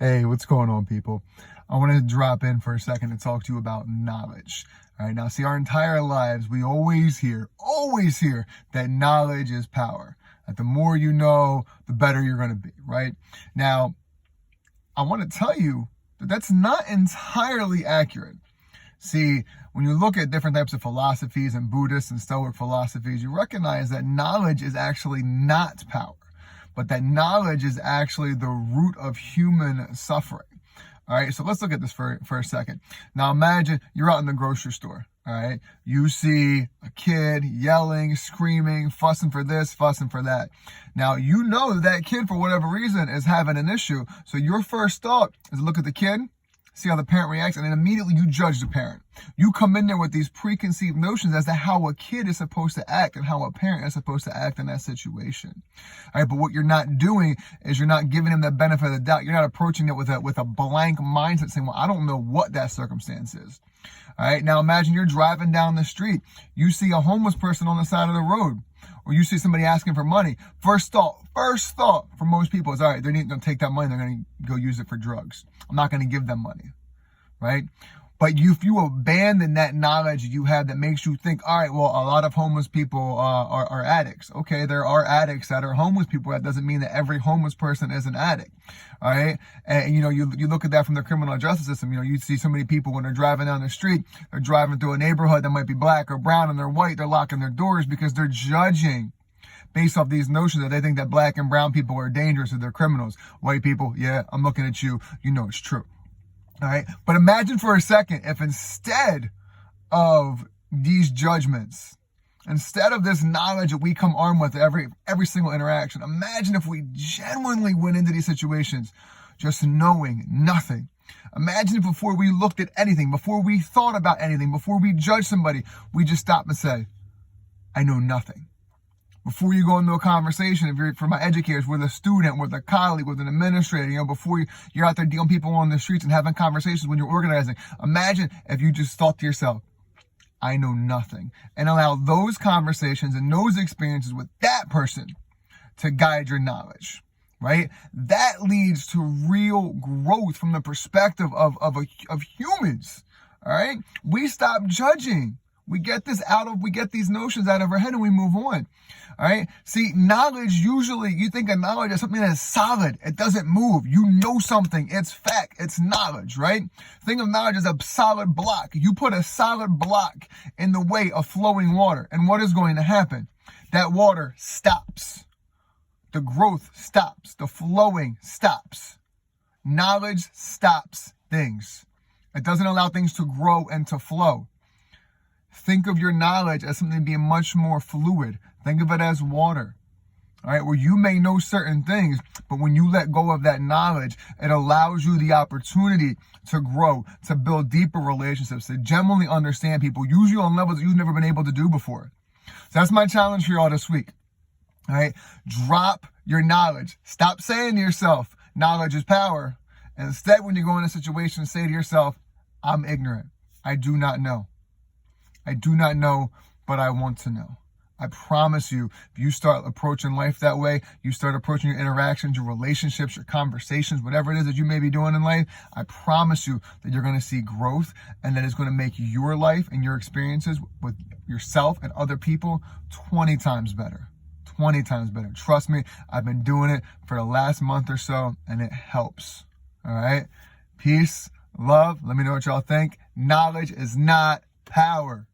Hey, what's going on, people? I want to drop in for a second to talk to you about knowledge. All right, now, see, our entire lives, we always hear that knowledge is power. That the more you know, the better you're going to be, right? Now, I want to tell you that that's not entirely accurate. See, when you look at different types of philosophies and Buddhist and Stoic philosophies, you recognize that knowledge is actually not power, but that knowledge is actually the root of human suffering. All right, so let's look at this for a second. Now imagine you're out in the grocery store. All right, you see a kid yelling, screaming, fussing for this, fussing for that. Now, you know that kid, for whatever reason, is having an issue. So your first thought is look at the kid, see how the parent reacts, and then immediately you judge the parent. You come in there with these preconceived notions as to how a kid is supposed to act and how a parent is supposed to act in that situation. All right, but what you're not doing is you're not giving him the benefit of the doubt. You're not approaching it with a blank mindset saying, well, I don't know what that circumstance is. All right, now imagine you're driving down the street. You see a homeless person on the side of the road, or you see somebody asking for money. First thought for most people is, all right, they're going to take that money. They're going to go use it for drugs. I'm not going to give them money, right? But if you abandon that knowledge you have that makes you think, all right, well, a lot of homeless people are addicts. Okay, there are addicts that are homeless people. That doesn't mean that every homeless person is an addict, all right? And, you look at that from the criminal justice system. You see so many people when they're driving down the street, they're driving through a neighborhood that might be black or brown and they're white, they're locking their doors because they're judging based off these notions that they think that black and brown people are dangerous or they're criminals. White people, yeah, I'm looking at you, you know it's true. All right. But imagine for a second if instead of these judgments, instead of this knowledge that we come armed with every single interaction, imagine if we genuinely went into these situations just knowing nothing. Imagine if before we looked at anything, before we thought about anything, before we judged somebody, we just stop and say, I know nothing. Before you go into a conversation, if you're, for my educators, with a student, with a colleague, with an administrator, before you're out there dealing with people on the streets and having conversations when you're organizing, imagine if you just thought to yourself, I know nothing, and allow those conversations and those experiences with that person to guide your knowledge, right? That leads to real growth from the perspective of humans, all right? We stop judging. We get these notions out of our head and we move on. All right. See, knowledge, usually you think of knowledge as something that's solid. It doesn't move. You know something. It's fact. It's knowledge, right? Think of knowledge as a solid block. You put a solid block in the way of flowing water. And what is going to happen? That water stops. The growth stops. The flowing stops. Knowledge stops things. It doesn't allow things to grow and to flow. Think of your knowledge as something being much more fluid. Think of it as water, all right, where you may know certain things, but when you let go of that knowledge, it allows you the opportunity to grow, to build deeper relationships, to genuinely understand people, usually on levels that you've never been able to do before. So that's my challenge for y'all this week, all right? Drop your knowledge. Stop saying to yourself, knowledge is power. Instead, when you go in a situation, say to yourself, I'm ignorant. I do not know. I do not know, but I want to know. I promise you, if you start approaching life that way, you start approaching your interactions, your relationships, your conversations, whatever it is that you may be doing in life, I promise you that you're going to see growth and that it's going to make your life and your experiences with yourself and other people 20 times better. 20 times better. Trust me, I've been doing it for the last month or so and it helps. All right. Peace, love. Let me know what y'all think. Knowledge is not power.